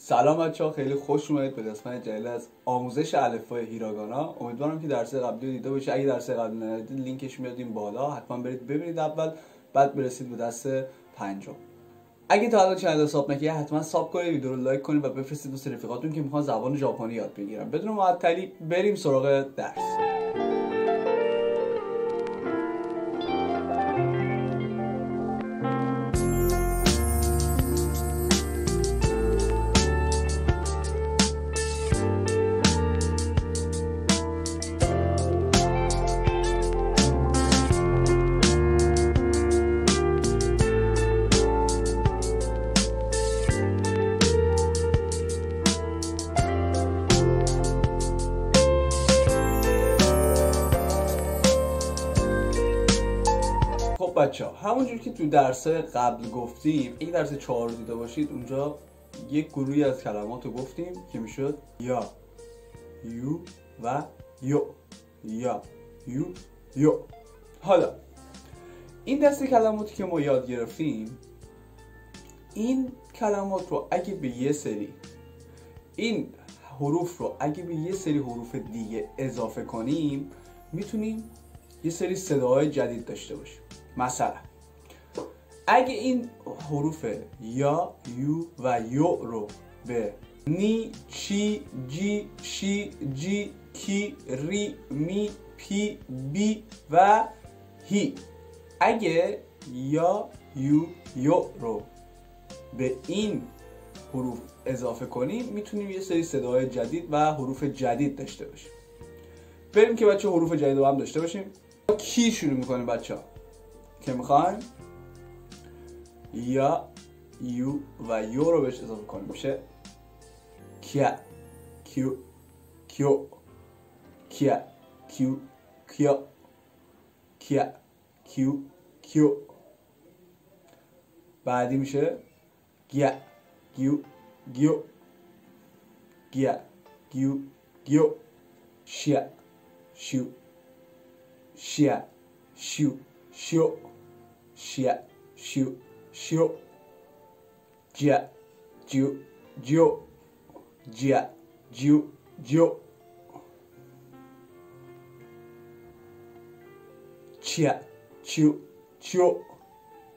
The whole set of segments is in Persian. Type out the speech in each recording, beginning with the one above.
سلام بچه‌ها، خیلی خوش اومدید به قسمت جدید از آموزش الفبای هیراگانا. امیدوارم که درس قبلی رو دیده باشید. اگه درس قبلی ندیدید لینکش میاد این بالا، حتما برید ببینید اول، بعد برسید به درس پنجم. اگه تا الان چنل رو ساب نکردید حتما ساب کنید، ویدیو رو لایک کنید و بفرستید واسه رفیقاتون که میخوان زبان ژاپنی یاد بگیرن. بدون معطلی بریم سراغ درس. بچه‌ها همونجور که تو درس قبل گفتیم، این درس 4 رو دیده باشید، اونجا یک گروهی از کلمات رو گفتیم که میشد یا، یو و یو، یا، یو، یو. حالا این دسته کلماتی که ما یاد گرفتیم، این کلمات رو اگه به یه سری این حروف رو اگه به یه سری حروف دیگه اضافه کنیم، میتونیم یه سری صداهای جدید داشته باشیم. مثلا اگه این حروف یا، یو و یو رو به نی، چی، جی، شی، جی، کی، ری، می، پی، بی و هی، اگه یا، یو، یو رو به این حروف اضافه کنیم، میتونیم یه سری صداهای جدید و حروف جدید داشته باشیم. بریم که بچه حروف جدید رو هم داشته باشیم. کی شروع میکنیم بچه ها که میخوایم یا، یو و یو رو بهش اضافه کنیم؟ میشه کیا، کیو، کیو، کیا، کیو، کیا، کیا، کیو، کیو. بعدی میشه گیا، گیو، گیو، گیا، گیو، گیو. شیا، شیو، شیا، شیو، شیو، شیا، شیو، شیو. جیا، جیو، جیو، جیا، جیو، جیو. چیا، چیو، چیو،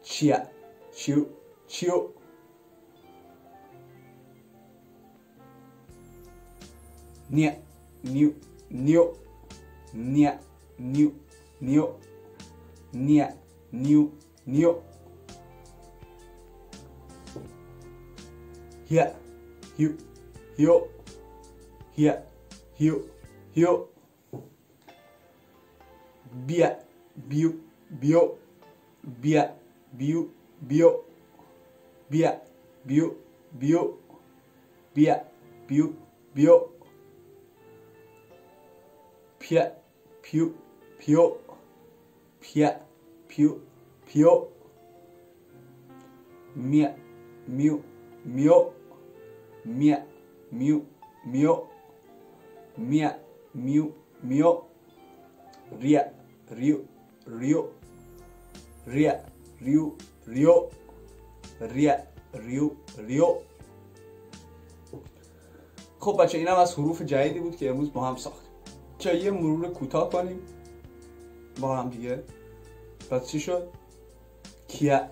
چیا، چیو، چیو. نیا، نیو، نیو، نیا، نیو، نیو، نیا، نیو، نیو. هیا، هیو، هیو، هیا، هیو، هیو. بیا، بیو، بیو، بیا، بیو، بیو، بیا، بیو، بیو، بیا، بیو، بیو. پیا، پیو، پیو، پیا، پیو، پیو. میا، میو، میو، میا، میو، میو، میا، میو، میو. ریا، ریو، ریو، ریا، ریو، ریو، ریا، ریو، ریو. خب بچه این هم از حروف جدیدی بود که امروز با هم ساختیم. چه یه مرور کوتاه کنیم با هم دیگه. پس چی شد؟ کیا،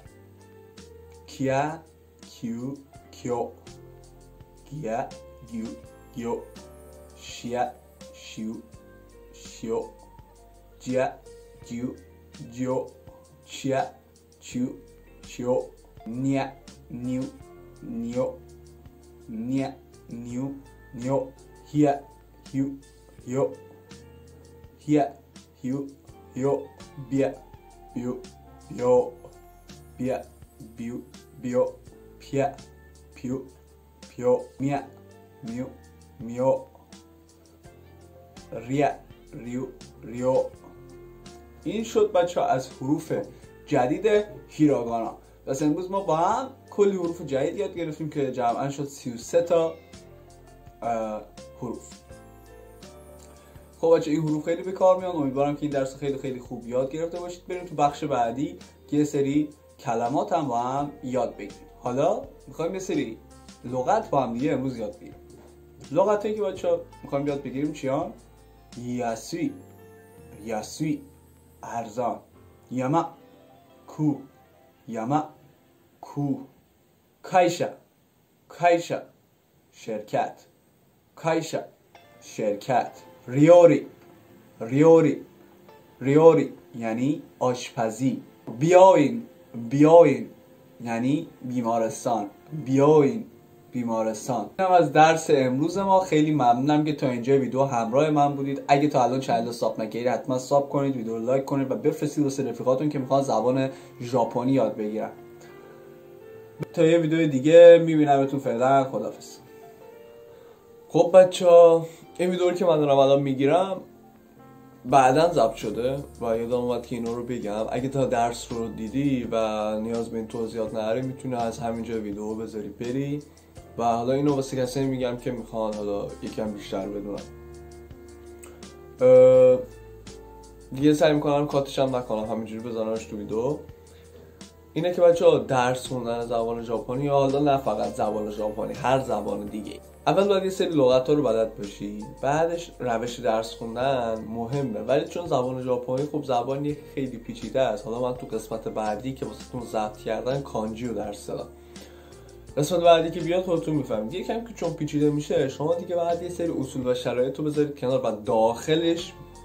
کیا، کیو، کیو، گیا، گیو، گیو. شیا، شیو، شیو، جیا، جیو، جیو. چیا، چیو، چیو. نیا، نیو، نیو، نیا، نیو، نیو. هیا، هیو، هیو، هیا، هیو، هیو. بیا، بیو، بیو، بیا، بیو، بیو. پیا، پیو، پیو. میا، میو، میو. ریا، ریو، ریو. این شد بچه ها از حروف جدید هیراگانا. پس امروز ما با هم کلی حروف جدید یاد گرفتیم که جمعا شد 33 تا حروف. خب بچه این حروف خیلی به کار میان. امیدوارم که این درس خیلی خیلی خوب یاد گرفته باشید. بریم تو بخش بعدی که یه سری کلمات هم با هم یاد بگیریم. حالا میخوایم یه سری لغت با هم دیگه امروز یاد بگیریم. لغتایی که بچه‌ها می‌خوایم یاد بگیریم چیان؟ یاسوی، یاسوی ارزان، یاما کو، یاما کو، کایشا، کایشا شرکت، کایشا شرکت، ریوری، ریوری، ریوری یعنی آشپزی، بیاین، بیاین یعنی بیمارستان، بیاین بیمارستان. اینم از درس امروز ما. خیلی ممنونم که تا اینجا ویدیو همراه من بودید. اگه تا الان چنل رو ساب نکردید حتما ساب کنید، ویدیو رو لایک کنید و بفرستید واسه رفیقاتون که میخوان زبان ژاپنی یاد بگیرن. تا یه ویدیو دیگه میبینمتون. فعلا خداحافظ. خب بچه‌ها، این ویدیو رو که من دارم الان میگیرم بعداً ضبط شده و یادم اومد که اینا رو بگم. اگه تا درس رو دیدی و نیاز به این توضیحات نداری میتونی از همینجا ویدیو بذاری بری و حالا اینو واسه کسایی میگم که میخوان حالا یکم بیشتر بدونن. دیگه سعی میکنم کاتش هم نکنم، همینجوری بذارمش تو ویدیو. اینه که بچه‌ها درس خوندن زبان ژاپنی یا حالا نه فقط زبان ژاپنی، هر زبان دیگه، اول باید یه سری لغت‌ها رو بلد باشی، بعدش روش درس خوندن مهمه. ولی چون زبان ژاپنی خب زبانی خیلی پیچیده است، حالا من تو قسمت بعدی که واسهتون ضبط کردن کانجی رو درس دادم، قسمت بعدی که بیاد خودتون میفهمید. یکم که چون پیچیده میشه شما دیگه باید یه سری اصول و شرایط رو بذارید کنار و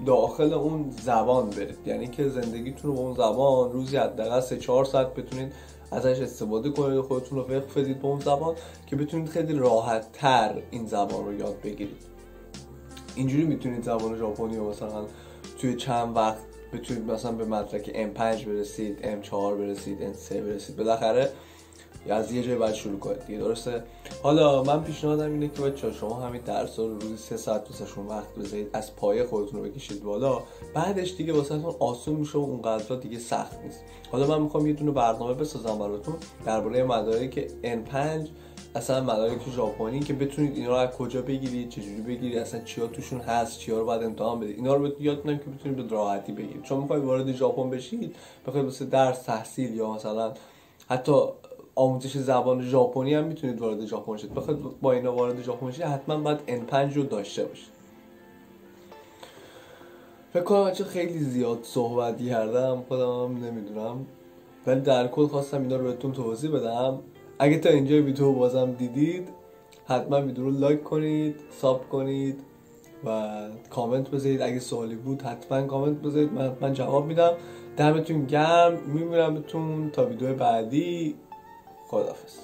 داخل اون زبان برید. یعنی که زندگیتون رو با اون زبان روزی حداقل 3-4 ساعت بتونید ازش استفاده کنید و خودتون رو وقف بدید به اون زبان که بتونید خیلی راحت تر این زبان رو یاد بگیرید. اینجوری میتونید زبان ژاپنی رو مثلا توی چند وقت بتونید مثلا به مدرک M5 برسید، M4 برسید، M3 برسید، بالاخره از یه جای باید شروع کنید دیگه، درسته؟ حالا من پیشنهادم اینه که بچه‌ها شما همین درس‌ها رو روزی 3 ساعت واسهشون وقت بذارید، از پایه خودتون رو بکشید بالا، بعدش دیگه واسهتون آسون میشه و اونقدر دیگه سخت نیست. حالا من میخوام یه دونه برنامه بسازم براتون درباره مدارک N5، اصلا مدارک ژاپنی، که بتونید اینا رو از کجا بگیرید، چجوری بگیرید، اصلا چیا توشون هست، چیا رو باید امتحان بدید، اینا رو یاد بدم که بتونید به راحتی بگیرید. چون میخواید وارد ژاپن بشید، بخواید واسه درس تحصیل یا مثلا حتی آموزش زبان ژاپنی هم میتونید وارد ژاپن شید، بخاطر با اینا وارد ژاپن شید حتما باید N5 رو داشته باشید. فکر کنم بچه خیلی زیاد صحبت کردم، خودم نمیدونم، ولی در کل خواستم اینا رو بهتون توضیح بدم. اگه تا اینجا ویدیو بازم دیدید حتما ویدیو رو لایک کنید، ساب کنید و کامنت بذارید. اگه سوالی بود حتما کامنت بذارید، من حتما جواب میدم. دمتون گرم، میبینمتون تا ویدیو بعدی. خداحافظ.